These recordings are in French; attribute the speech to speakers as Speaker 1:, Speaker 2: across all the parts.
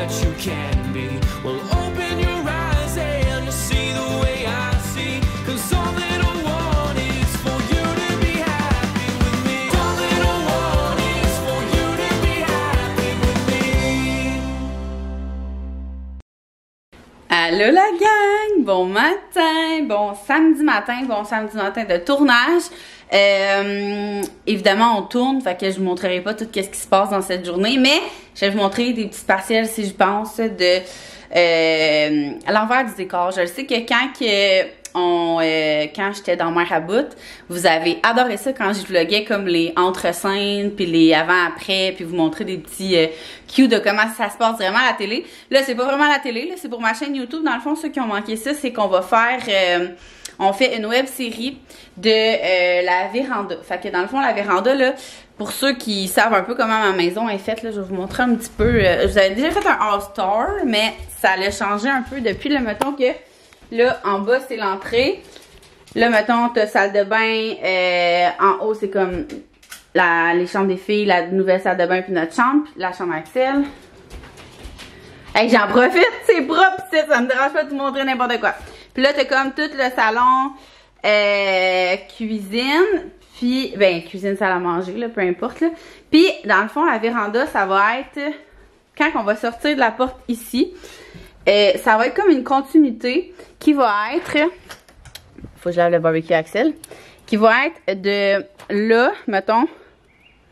Speaker 1: what you can be. Well, open your eyes and you'll see the way I see. 'Cause all that I want is for you to be happy with me. All that I want is for you to be happy with me.
Speaker 2: Allô la gang! Bon matin! Bon samedi matin de tournage. Évidemment on tourne, fait que je vous montrerai pas tout ce qui se passe dans cette journée, mais je vais vous montrer des petits partiels si je pense de l'envers du décor. Je sais que quand j'étais dans Mère à bout, vous avez adoré ça quand je vloguais comme les entre-scènes, puis les avant-après, puis vous montrer des petits cues de comment ça se passe vraiment à la télé. Là, c'est pas vraiment à la télé, là, c'est pour ma chaîne YouTube. Dans le fond, ceux qui ont manqué ça, c'est qu'on va faire... on fait une web série de la véranda. Fait que dans le fond, la véranda, là, pour ceux qui savent un peu comment ma maison est faite, là, je vais vous montrer un petit peu. Je vous avais déjà fait un All-Star, mais ça allait changer un peu depuis, là, mettons que là, en bas, c'est l'entrée. Là, mettons, t'as salle de bain. En haut, c'est comme les chambres des filles, la nouvelle salle de bain, puis notre chambre, puis la chambre Axel. Hey, j'en profite, c'est propre, ça me dérange pas de vous montrer n'importe quoi. Puis là, t'as comme tout le salon, cuisine, puis, cuisine, salle à manger, là, peu importe, là. Puis, dans le fond, la véranda, ça va être, quand on va sortir de la porte ici, ça va être comme une continuité qui va être, faut que je lave le barbecue Axel, qui va être de là, mettons,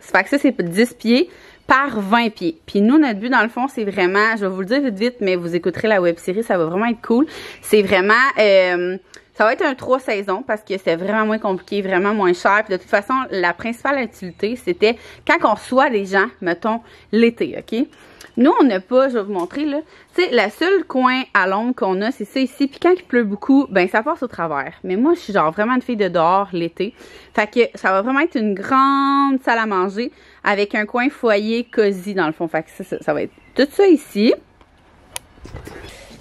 Speaker 2: c'est fait que ça, c'est 10 pieds par 20 pieds. Puis nous, notre but, dans le fond, c'est vraiment, je vais vous le dire vite vite, mais vous écouterez la web-série, ça va vraiment être cool. C'est vraiment, ça va être un 3 saisons parce que c'est vraiment moins compliqué, vraiment moins cher. Puis de toute façon, la principale utilité, c'était quand on reçoit des gens, mettons, l'été, OK? Nous, on n'a pas, je vais vous montrer, là, tu sais, le seul coin à l'ombre qu'on a, c'est ça ici. Puis quand il pleut beaucoup, ben ça passe au travers. Mais moi, je suis genre vraiment une fille de dehors l'été. Fait que ça va vraiment être une grande salle à manger avec un coin foyer cosy dans le fond. Fait que ça va être tout ça ici.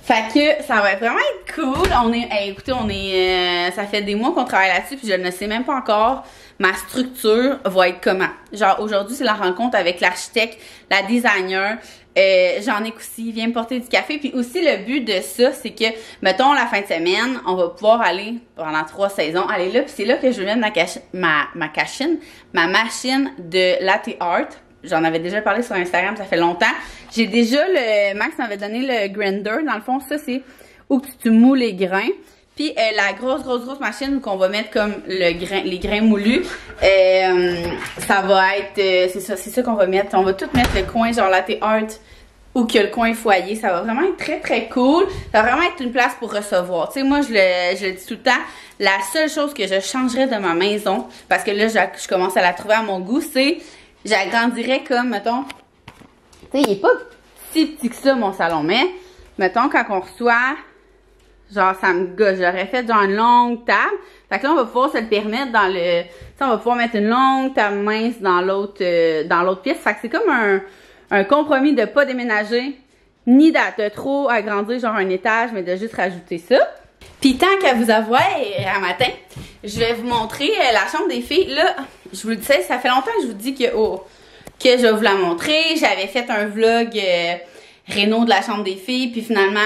Speaker 2: Fait que ça va vraiment être cool. Écoutez, ça fait des mois qu'on travaille là-dessus, puis je ne sais même pas encore ma structure va être comment. Genre aujourd'hui, c'est la rencontre avec l'architecte, la designer. Jean-Nic aussi vient me porter du café. Puis aussi, le but de ça, c'est que, mettons, la fin de semaine, on va pouvoir aller, pendant 3 saisons, aller là. Puis c'est là que je vais mettre ma machine de latte art. J'en avais déjà parlé sur Instagram, ça fait longtemps. J'ai déjà Max m'avait donné le grinder. Dans le fond, ça, c'est où tu moules les grains. Puis la grosse machine qu'on va mettre comme les grains moulus, ça va être, c'est ça qu'on va mettre. On va tout mettre le coin genre latte art ou que le coin foyer. Ça va vraiment être très très cool. Ça va vraiment être une place pour recevoir. Tu sais, moi je le dis tout le temps, la seule chose que je changerais de ma maison, parce que là je commence à la trouver à mon goût, c'est j'agrandirais comme, mettons, tu sais, il est pas si petit que ça mon salon, mais mettons quand on reçoit, genre, ça me gosse. J'aurais fait genre une longue table. Fait que là, on va pouvoir se le permettre dans le... Tu sais, on va pouvoir mettre une longue table mince dans l'autre pièce. Fait que c'est comme un compromis de pas déménager, ni de trop agrandir genre un étage, mais de juste rajouter ça. Puis tant qu'à vous avoir à matin, je vais vous montrer la chambre des filles. Là, je vous le disais, ça fait longtemps que je vous dis que je vais vous la montrer. J'avais fait un vlog... réno de la chambre des filles, puis finalement,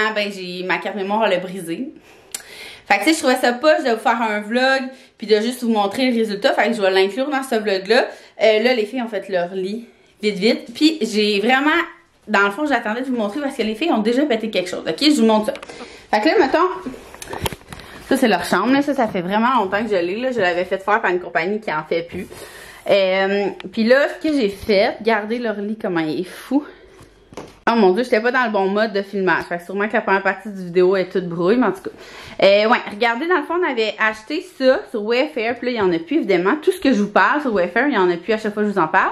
Speaker 2: ma carte mémoire, elle a brisé. Fait que tu sais, je trouvais ça poche de vous faire un vlog, puis de juste vous montrer le résultat, fait que je vais l'inclure dans ce vlog-là. Là, les filles ont fait leur lit, vite, puis j'ai vraiment, dans le fond, j'attendais de vous montrer parce que les filles ont déjà pété quelque chose, ok? Je vous montre ça. Fait que là, mettons, ça c'est leur chambre, là, ça fait vraiment longtemps que je l'ai, là, je l'avais fait faire par une compagnie qui en fait plus. Puis là, ce que j'ai fait, regardez leur lit, comment il est fou. Oh mon dieu, j'étais pas dans le bon mode de filmage. Fait que sûrement que la première partie du vidéo est toute brouille, mais en tout cas. Ouais, regardez, dans le fond, on avait acheté ça sur Wayfair. Puis là, il y en a plus, évidemment. Tout ce que je vous parle sur Wayfair, il y en a plus à chaque fois que je vous en parle.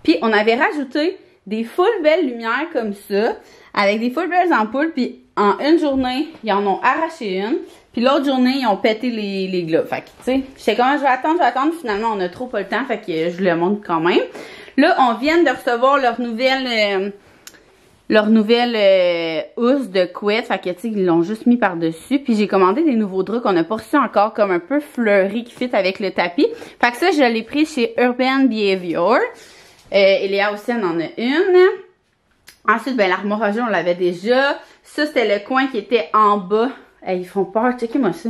Speaker 2: Puis on avait rajouté des full belles lumières comme ça, avec des full belles ampoules. Puis en une journée, ils en ont arraché une. Puis l'autre journée, ils ont pété les globes. Fait que, tu sais, je sais comment je vais attendre. Finalement, on a trop pas le temps. Fait que je vous le montre quand même. Là, on vient de recevoir leur nouvelle housse de couette. Fait que, tu sais, ils l'ont juste mis par-dessus. Puis j'ai commandé des nouveaux draps qu'on n'a pas reçus encore, comme un peu fleuris qui fit avec le tapis. Fait que ça, je l'ai pris chez Urban Behavior. Et Léa aussi, elle en a une. Ensuite, ben l'armoire à jeu, on l'avait déjà. Ça, c'était le coin qui était en bas. Hey, ils font peur, checkez-moi ça.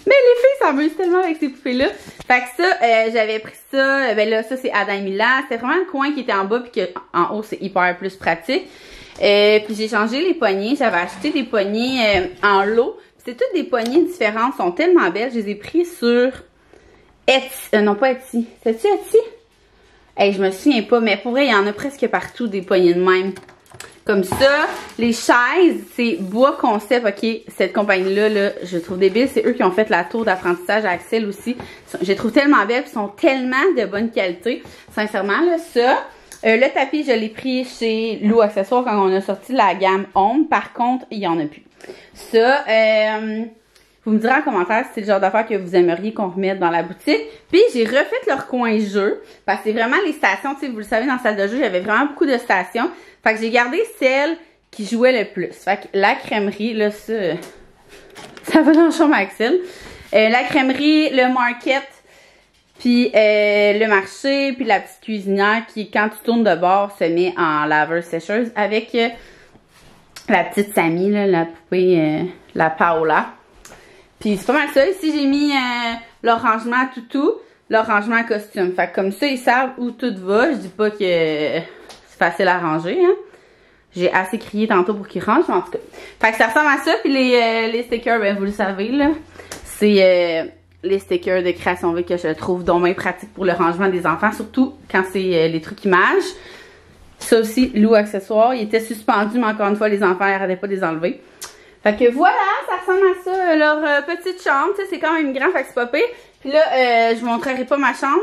Speaker 2: Mais les filles s'amusent tellement avec ces poupées-là. Fait que ça, j'avais pris ça. Ben là, ça, c'est Adam Mila. C'était vraiment le coin qui était en bas, puis qu'en haut, c'est hyper plus pratique. Puis j'ai changé les poignées. J'avais acheté des poignées en lot. C'est toutes des poignées différentes. Elles sont tellement belles. Je les ai pris sur Etsy. Non, pas Etsy. C'est-tu Etsy? Hey, je me souviens pas, mais pour vrai, il y en a presque partout des poignées de même. Comme ça. Les chaises, c'est Bois Concept, ok? Cette compagnie-là, là, je trouve débile. C'est eux qui ont fait la tour d'apprentissage à Axel aussi. Je les trouve tellement belles, ils sont tellement de bonne qualité. Sincèrement, là, ça. Le tapis, je l'ai pris chez Lou Accessoires quand on a sorti la gamme Home. Par contre, il y en a plus. Ça, vous me direz en commentaire si c'est le genre d'affaires que vous aimeriez qu'on remette dans la boutique. Puis, j'ai refait leur coin jeu. Parce que c'est vraiment les stations, tu sais, vous le savez, dans la salle de jeu, il y avait vraiment beaucoup de stations. Fait que j'ai gardé celle qui jouait le plus. Fait que la crèmerie, là, ça va dans le chambre Axel. La crèmerie, le market, puis le marché, puis la petite cuisinière qui, quand tu tournes de bord, se met en laveur sécheuse avec la petite Sammy, là, la poupée, la Paola. Puis c'est pas mal ça. Ici, j'ai mis leur rangement toutou, leur rangement costume. Fait que comme ça, ils savent où tout va. Je dis pas que c'est facile à ranger, hein. J'ai assez crié tantôt pour qu'ils rangent, mais en tout cas. Fait que ça ressemble à ça. Puis les stickers, ben vous le savez, là. C'est les stickers de Création V que je trouve donc bien pratique pour le rangement des enfants. Surtout quand c'est les trucs images. Ça aussi, Lou Accessoires. Il était suspendu, mais encore une fois, les enfants n'arrêtaient pas de les enlever. Fait que voilà, ça ressemble à ça, leur petite chambre. Tu sais, c'est quand même grand, fait que c'est pas pire. Puis là, je vous montrerai pas ma chambre.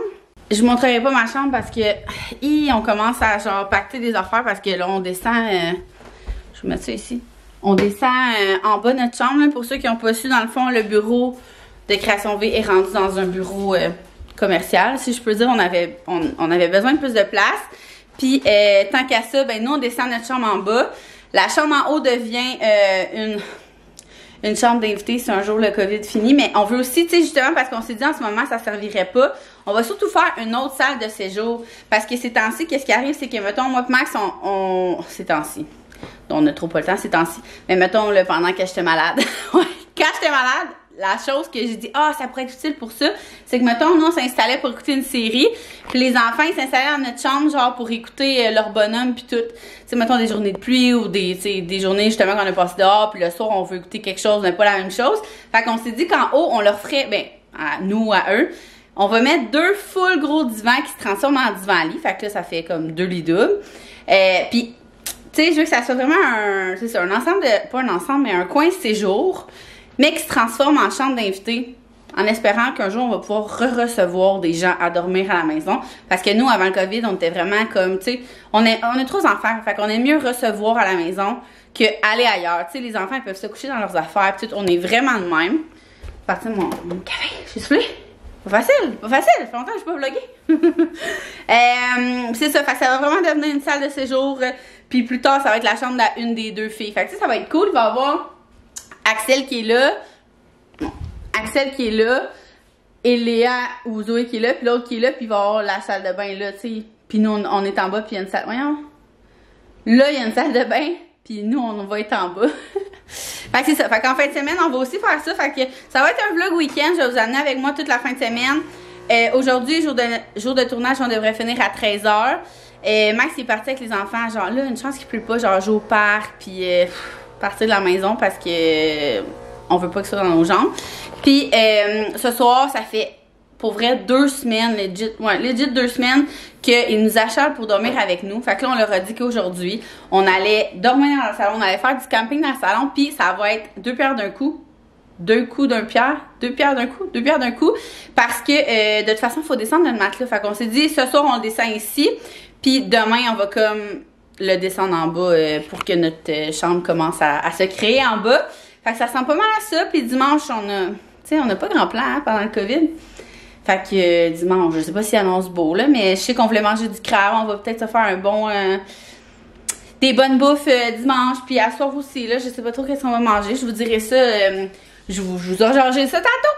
Speaker 2: Je vous montrerai pas ma chambre parce que on commence à genre pacter des affaires parce que là, on descend. Je vais mettre ça ici. On descend en bas de notre chambre. Là, pour ceux qui n'ont pas su, dans le fond, le bureau de Création V est rendu dans un bureau commercial. Si je peux dire, on avait besoin de plus de place. Puis, tant qu'à ça, ben nous, on descend notre chambre en bas. La chambre en haut devient une chambre d'invités si un jour le COVID finit. Mais on veut aussi, tu sais, justement, parce qu'on s'est dit en ce moment, ça servirait pas. On va surtout faire une autre salle de séjour. Parce que ces temps-ci, qu'est-ce qui arrive, c'est que, mettons, moi et Max, ces temps-ci. On a trop pas le temps ces temps-ci. Mais mettons, là, pendant que j'étais malade. Ouais, quand j'étais malade, la chose que j'ai dit, ça pourrait être utile pour ça, c'est que, mettons, nous, on s'installait pour écouter une série, puis les enfants, ils s'installaient dans notre chambre, genre, pour écouter leur bonhomme, puis tout. Tu sais, mettons, des journées de pluie ou des journées, justement, qu'on a passé dehors, puis le soir, on veut écouter quelque chose, mais pas la même chose. Fait qu'on s'est dit qu'en haut, on leur ferait, ben, à nous, à eux, on va mettre 2 full gros divans qui se transforment en divan-lit. Fait que là, ça fait comme 2 lits doubles. Puis, tu sais, je veux que ça soit vraiment un ensemble de, pas un ensemble, mais un coin séjour, mais qui se transforme en chambre d'invités, en espérant qu'un jour, on va pouvoir recevoir des gens à dormir à la maison. Parce que nous, avant le COVID, on était vraiment comme, tu sais, on est 3 enfants, fait qu'on aime mieux recevoir à la maison que aller ailleurs. Tu sais, les enfants, ils peuvent se coucher dans leurs affaires, puis tout, on est vraiment de même. Partir mon café, je suis soufflée. Pas facile, ça fait longtemps que je peux vlogger. C'est ça, fait que ça va vraiment devenir une salle de séjour, puis plus tard, ça va être la chambre de une des 2 filles. Fait que ça va être cool, il va y avoir Axel qui est là, et Léa ou Zoé qui est là, puis l'autre qui est là, puis il va y avoir la salle de bain là, tu sais. Puis nous, on est en bas, puis il y a une salle, voyons. Là, il y a une salle de bain, puis nous, on va être en bas. Fait que c'est ça, fait qu'en fin de semaine, on va aussi faire ça, fait que ça va être un vlog week-end, je vais vous amener avec moi toute la fin de semaine. Aujourd'hui, jour de tournage, on devrait finir à 13h. Max est parti avec les enfants, genre là, une chance qu'il pleut pas, genre jouer au parc, puis partir de la maison parce que on veut pas que ça soit dans nos jambes. Puis ce soir, ça fait pour vrai 2 semaines, legit 2 semaines qu'il nous achète pour dormir avec nous. Fait que là, on leur a dit qu'aujourd'hui, on allait dormir dans le salon, on allait faire du camping dans le salon, puis ça va être 2 pierres d'un coup. 2 coups d'un pierre, 2 pierres d'un coup, 2 pierres d'un coup, parce que de toute façon, il faut descendre notre matelas. Fait qu'on s'est dit, ce soir, on le descend ici, puis demain, on va comme le descendre en bas pour que notre chambre commence à se créer en bas. Fait que ça ressemble pas mal à ça, puis dimanche, on n'a pas grand plan hein, pendant le COVID. Fait que dimanche, je sais pas s'il annonce beau, là, mais je sais qu'on voulait manger du crabe, on va peut-être se faire un bon... des bonnes bouffes dimanche, puis à soir aussi, là, je sais pas trop qu'est-ce qu'on va manger, je vous dirai ça... je vous ai chargé ça tantôt.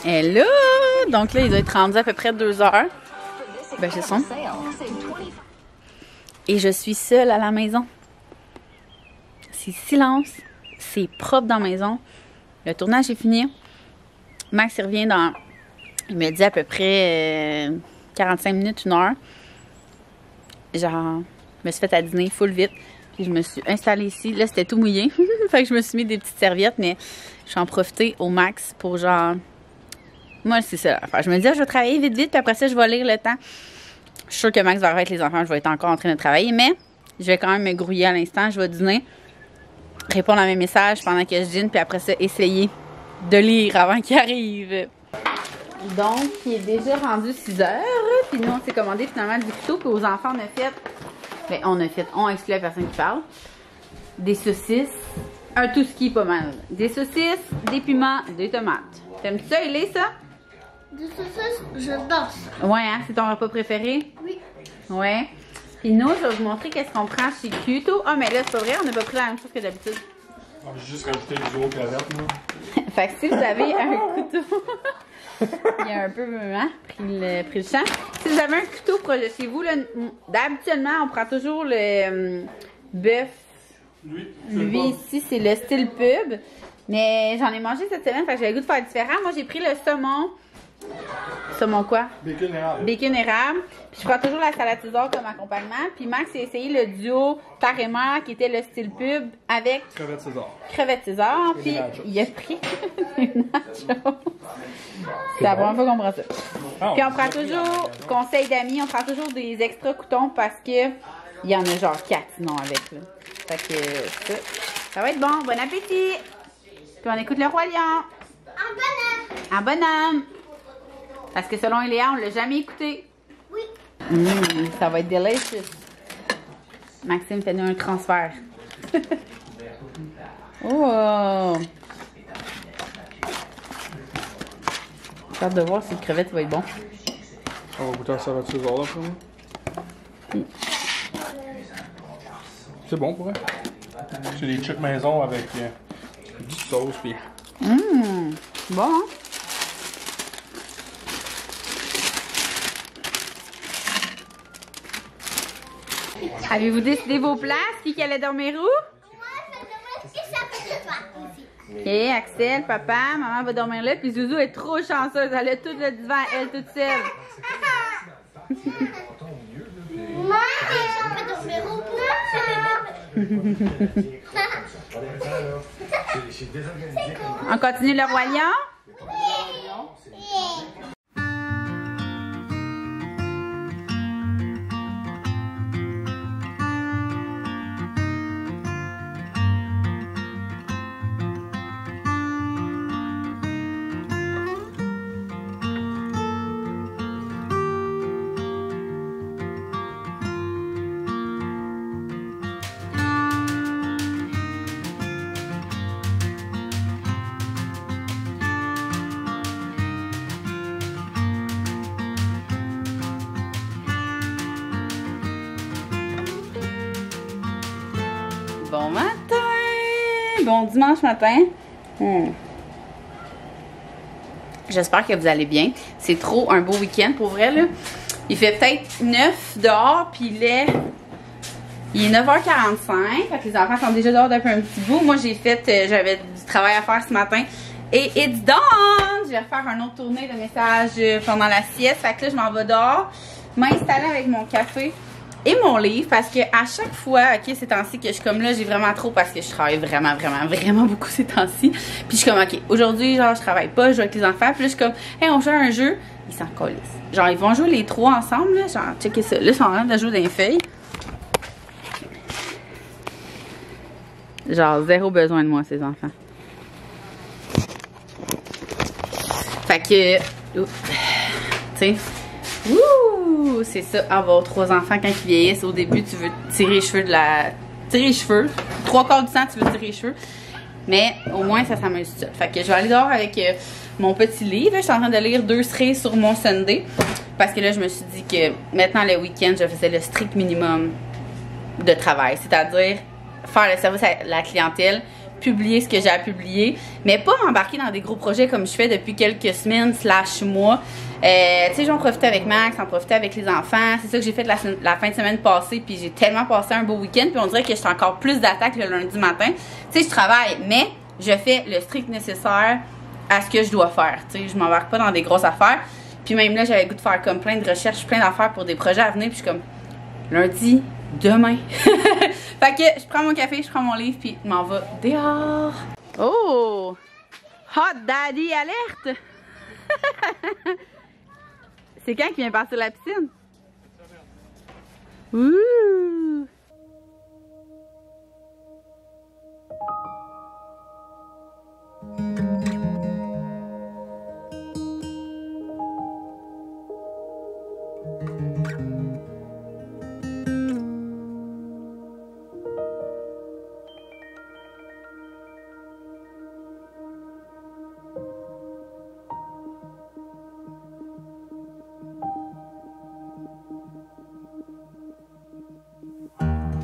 Speaker 2: Elle est là! Donc là, il doit être rendu à peu près 2 heures. Ben, c'est ça. Et je suis seule à la maison. C'est silence. C'est propre dans la maison. Le tournage est fini. Max, il revient dans... Il me dit à peu près 45 minutes, 1 heure. Genre, je me suis fait à dîner full vite. Puis je me suis installée ici. Là, c'était tout mouillé. Fait que je me suis mis des petites serviettes, mais je suis en profiter au max pour genre... Moi, c'est ça l'affaire. Je me dis, je vais travailler vite, vite, puis après ça, je vais lire le temps. Je suis sûre que Max va arrêter les enfants, je vais être encore en train de travailler, mais je vais quand même me grouiller à l'instant. Je vais dîner, répondre à mes messages pendant que je dîne, puis après ça, essayer de lire avant qu'il arrive. Donc, il est déjà rendu 6 heures, puis nous, on s'est commandé finalement du couteau, puis aux enfants, on exclut la personne qui parle, des saucisses, un tout ski pas mal. Des saucisses, des piments, des tomates. T'aimes ça, Ellie, ça?
Speaker 3: Des saucisses, je danse.
Speaker 2: Ouais, hein? C'est ton repas préféré?
Speaker 3: Oui.
Speaker 2: Ouais. Puis nous, je vais vous montrer qu'est-ce qu'on prend chez Cuto. Ah, mais là, c'est pas vrai, on n'a pas pris la même chose que d'habitude.
Speaker 4: J'ai juste rajouté du gros crevette, là.
Speaker 2: Fait que si vous avez un couteau, il a un peu hein, pris le champ. Si vous avez un couteau proche de chez vous, là, habituellement, on prend toujours le bœuf. Lui, ici, c'est le style pub. Mais j'en ai mangé cette semaine, fait que j'avais le goût de faire différent. Moi, j'ai pris le saumon. Saumon quoi?
Speaker 4: Bacon érable.
Speaker 2: Bacon érable. Puis je prends toujours la salade César comme accompagnement. Puis Max a essayé le duo Parémère qui était le style pub avec
Speaker 4: Crevette César.
Speaker 2: crevette César.
Speaker 4: Et
Speaker 2: Puis
Speaker 4: des nachos.
Speaker 2: il a pris des nachos. C'est la première fois qu'on prend ça. Puis on prend toujours, conseil d'amis, on prend toujours des extra coutons parce que il y en a genre 4 sinon avec. Là. Fait que ça va être bon. Bon appétit! Puis on écoute le Roi Lion. En bonhomme. Parce que selon Eléa, on l'a jamais écouté.
Speaker 3: Oui.
Speaker 2: Ça va être délicieux. Maxime, fais-nous un transfert. Oh! J'ai hâte de voir si le crevette va être bon.
Speaker 4: On va goûter la salade César, là, pour nous. C'est bon, pour vrai. C'est des chips maison avec du sauce, puis...
Speaker 2: Bon, hein? Avez-vous décidé vos places? Qui allait dormir où? Ok, Axel, papa, maman va dormir là, puis Zouzou est trop chanceuse. Elle a tout le divan, elle toute seule.
Speaker 3: Moi, je peux dormir au plat.
Speaker 2: On continue le Roi Lion? Bon matin! Bon dimanche matin. J'espère que vous allez bien. C'est trop un beau week-end pour vrai là. Il fait peut-être 9 dehors, puis il est 9h45. Fait que les enfants sont déjà dehors depuis un petit bout. Moi j'avais du travail à faire ce matin. Et it's done! Je vais refaire un autre tournée de messages pendant la sieste. Fait que là je m'en vais dehors, m'installer avec mon café et mon livre, parce que à chaque fois, ok, ces temps-ci que je suis comme là, j'ai vraiment trop parce que je travaille vraiment beaucoup ces temps-ci. Puis je suis comme, ok, aujourd'hui, genre, je travaille pas, je joue avec les enfants. Puis là, je suis comme, hey, on joue à un jeu. Ils s'en colissent. Genre, ils vont jouer les 3 ensemble, là. Genre, checker ça. Là, ils sont en train de jouer dans les feuilles. Genre, zéro besoin de moi, ces enfants. Fait que, tu sais, ouh, c'est ça, avoir 3 enfants quand ils vieillissent. Au début, tu veux tirer les cheveux tirer les cheveux. 3/4 du temps, tu veux tirer les cheveux. Mais au moins, ça s'amuse tout. Fait que je vais aller dehors avec mon petit livre. Je suis en train de lire 2 séries sur mon Sunday. Parce que là, je me suis dit que maintenant, le week-end, je faisais le strict minimum de travail. C'est-à-dire faire le service à la clientèle, publier ce que j'ai à publier, mais pas m'embarquer dans des gros projets comme je fais depuis quelques semaines / mois. Tu sais, j'en profitais avec Max, j'en profitais avec les enfants. C'est ça que j'ai fait la fin de semaine passée, puis j'ai tellement passé un beau week-end, puis on dirait que j'étais encore plus d'attaque le lundi matin. Tu sais, je travaille, mais je fais le strict nécessaire à ce que je dois faire. Tu sais, je m'embarque pas dans des grosses affaires. Puis même là, j'avais le goût de faire comme plein de recherches, plein d'affaires pour des projets à venir, puis je suis comme lundi, demain. Fait que je prends mon café, je prends mon livre, puis je m'en vais dehors. Oh! Hot Daddy alerte! C'est quand qui vient passer la piscine? Ouh!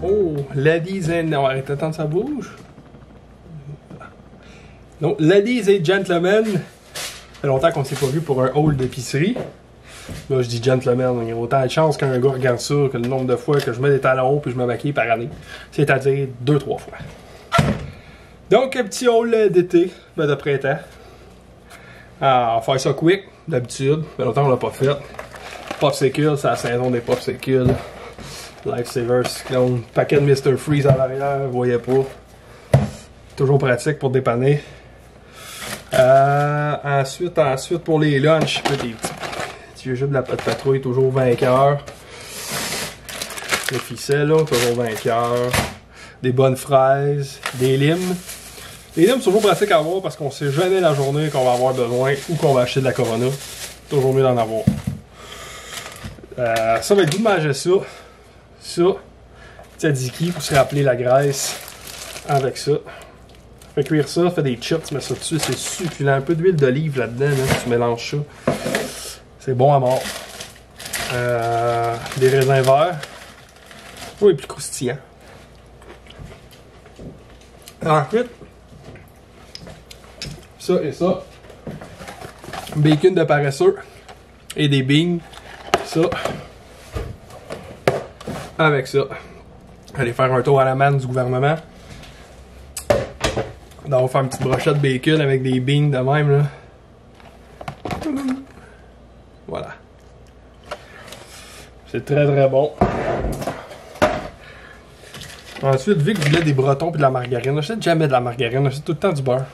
Speaker 4: Oh, ladies and... On va arrêter d'attendre ça bouge. Donc, ladies and gentlemen, ça fait longtemps qu'on s'est pas vu pour un haul d'épicerie. Là, je dis gentlemen, il y a autant de chance qu'un gars regarde ça que le nombre de fois que je mets des talons hauts puis je me maquille par année. C'est-à-dire 2-3 fois. Donc, un petit haul d'été, ben de printemps. On va faire ça quick, d'habitude. Ça fait longtemps qu'on l'a pas fait. Popsicle, c'est la saison des popsicles. Lifesaver, Cyclone, paquet de Mr. Freeze à l'arrière, vous voyez pas. Toujours pratique pour dépanner. Ensuite pour les lunchs, des petits jeux de la pâte patrouille, toujours vainqueur. Les ficelles, là, toujours vainqueur. Des bonnes fraises, des limes. Les limes, c'est toujours pratique à avoir parce qu'on sait jamais la journée qu'on va avoir besoin ou qu'on va acheter de la Corona. Toujours mieux d'en avoir. Ça va être goût de manger ça. Ça, tzatziki pour se rappeler la graisse avec ça. Fait cuire ça, fait des chips, tu mets ça dessus, c'est succulent. Un peu d'huile d'olive là-dedans, là, tu mélanges ça. C'est bon à mort. Des raisins verts. Oui, plus croustillant. Ensuite, ça et ça. Bacon de paresseux. Et des beans. Ça. Avec ça. Aller faire un tour à la manne du gouvernement. Donc, on va faire une petite brochette de bacon avec des beans de même, là. Voilà. C'est très très bon. Ensuite, vu que je voulais des bretons et de la margarine, j'achète jamais de la margarine, j'achète tout le temps du beurre.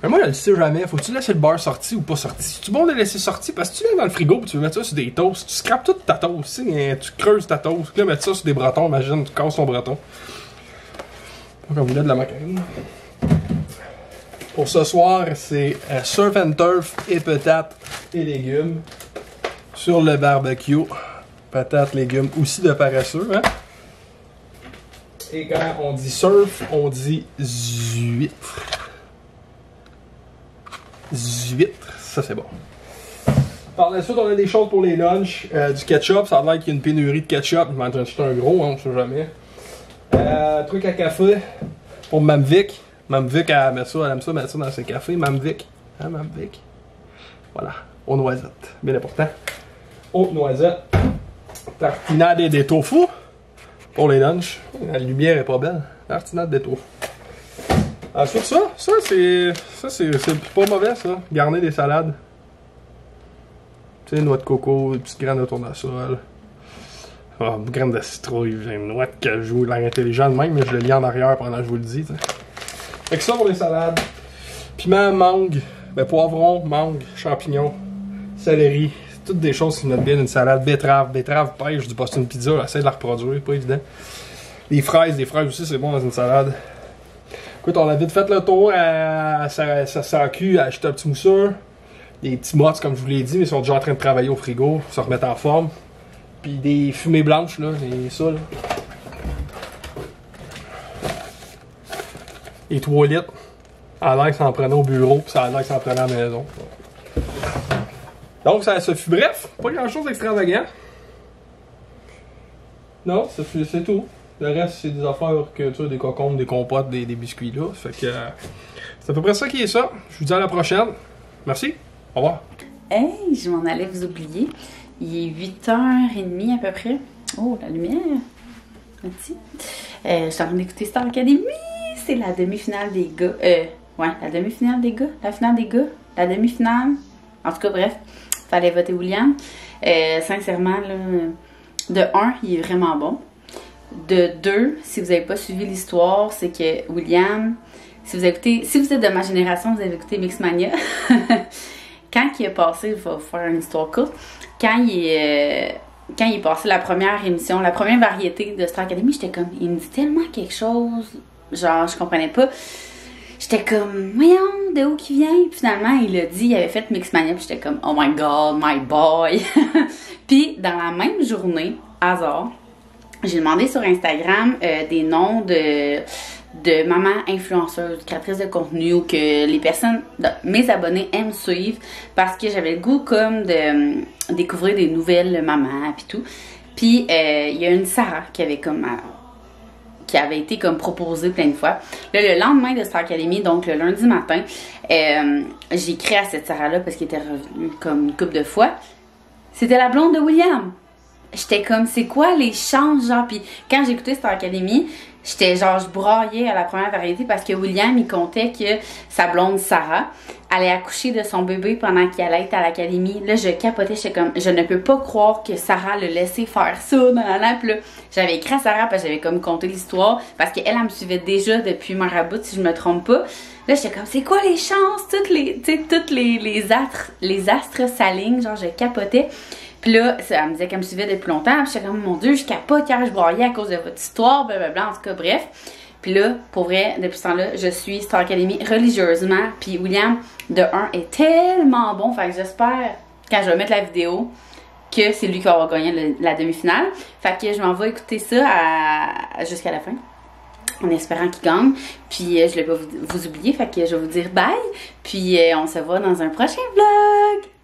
Speaker 4: Mais moi, je le sais jamais. Faut-tu laisser le beurre sorti ou pas sorti? C'est-tu bon de le laisser sorti? Parce que tu l'as dans le frigo et tu veux mettre ça sur des toasts. Tu scrapes toute ta toast. Tu creuses ta toast. Là, mettre ça sur des bretons. Imagine, tu casses ton breton. Donc, on voulait de la macaroni. Pour ce soir, c'est surf and turf et patates et légumes. Sur le barbecue. Patates, légumes, aussi de paresseux. Hein? Et quand on dit surf, on dit huîtres. Huîtres, ça c'est bon. Par la suite, on a des choses pour les lunchs. Du ketchup, ça a l'air qu'il y a une pénurie de ketchup. Je m'en train d'acheter un gros, hein, on sait jamais. Truc à café pour Mme Vic. Mme Vic, elle aime ça mettre ça dans ses cafés. Mme Vic. Hein, Mme Vic? Voilà, aux noisettes. Bien important. Aux noisettes. Tartinade et des tofu pour les lunchs. La lumière est pas belle. Tartinade des tofu. Ensuite, ça c'est pas mauvais, ça. Garner des salades. Tu sais, noix de coco, des petites graines de tournesol. Oh, graines de citrouille, une noix de cajou, l'air intelligent de même, mais je le lis en arrière pendant que je vous le dis. T'sais. Fait que ça pour les salades. Piment, mangue, ben, poivron, mangue, champignons, céleri. C'est toutes des choses qui mettent bien une salade. Betterave, pêche, je dis pas c'est une pizza, essaye de la reproduire, pas évident. Les fraises aussi, c'est bon dans une salade. Écoute, on a vite fait le tour à SAQ, à acheter un petit mousseur. Des petits mots, comme je vous l'ai dit, mais ils sont déjà en train de travailler au frigo, se remettre en forme. Puis des fumées blanches, là, et ça, là. Et 3 litres. À l'air que ça en prenait au bureau, puis ça a l'air que ça en prenait à la maison. Donc, ça fut bref, pas grand chose d'extravagant. Non, c'est tout. Le reste, c'est des affaires que tu sais, des concombres, des compotes, des biscuits là. Fait que c'est à peu près ça qui est ça. Je vous dis à la prochaine. Merci. Au revoir.
Speaker 2: Hey, je m'en allais vous oublier. Il est 8h30 à peu près. Oh, la lumière. Merci. Je suis en train d'écouter Star Academy. C'est la demi-finale des gars. Ouais, la demi-finale des gars. La finale des gars. La demi-finale. En tout cas, bref. Fallait voter William. Sincèrement, là, de 1, il est vraiment bon. De 2, si vous n'avez pas suivi l'histoire, c'est que William, si vous êtes de ma génération, vous avez écouté Mixmania. Quand il est passé, je vais vous faire une histoire courte. Quand il est passé la première émission, la première variété de Star Academy, j'étais comme, il me dit tellement quelque chose, genre, je comprenais pas. J'étais comme, voyons, de où qu'il vient? Puis finalement, il a dit, il avait fait Mixmania, puis j'étais comme, oh my god, my boy. Puis dans la même journée, hasard, j'ai demandé sur Instagram des noms de mamans influenceuses, créatrices de contenu ou que les personnes, mes abonnés aiment suivre parce que j'avais le goût comme de découvrir des nouvelles mamans puis tout. Puis il y a une Sarah qui avait été comme proposée plein de fois. Là, le lendemain de Star Academy, donc le lundi matin, j'ai écrit à cette Sarah-là parce qu'elle était revenue comme une couple de fois. C'était la blonde de William. J'étais comme, c'est quoi les chances, genre, puis quand j'écoutais Star Academy, j'étais genre, je braillais à la première variété parce que William, il comptait que sa blonde Sarah allait accoucher de son bébé pendant qu'il allait être à l'académie. Là, je capotais, j'étais comme, je ne peux pas croire que Sarah le laissait faire ça dans la lampe, là. J'avais écrit à Sarah parce que j'avais comme conté l'histoire parce qu'elle, elle me suivait déjà depuis Marabout, si je me trompe pas. Là, j'étais comme, c'est quoi les chances? Toutes les astres s'alignent, genre, je capotais. Puis là, elle me disait qu'elle me suivait depuis longtemps. Puis j'étais comme, mon Dieu, je capote car je broyais à cause de votre histoire, blablabla, en tout cas, bref. Puis là, pour vrai, depuis ce temps-là, je suis Star Academy religieusement. Puis William, de 1, est tellement bon. Fait que j'espère, quand je vais mettre la vidéo, que c'est lui qui va gagner la demi-finale. Fait que je m'en vais écouter ça jusqu'à la fin, en espérant qu'il gagne. Puis je ne vais pas vous oublier. Fait que je vais vous dire bye. Puis on se voit dans un prochain vlog.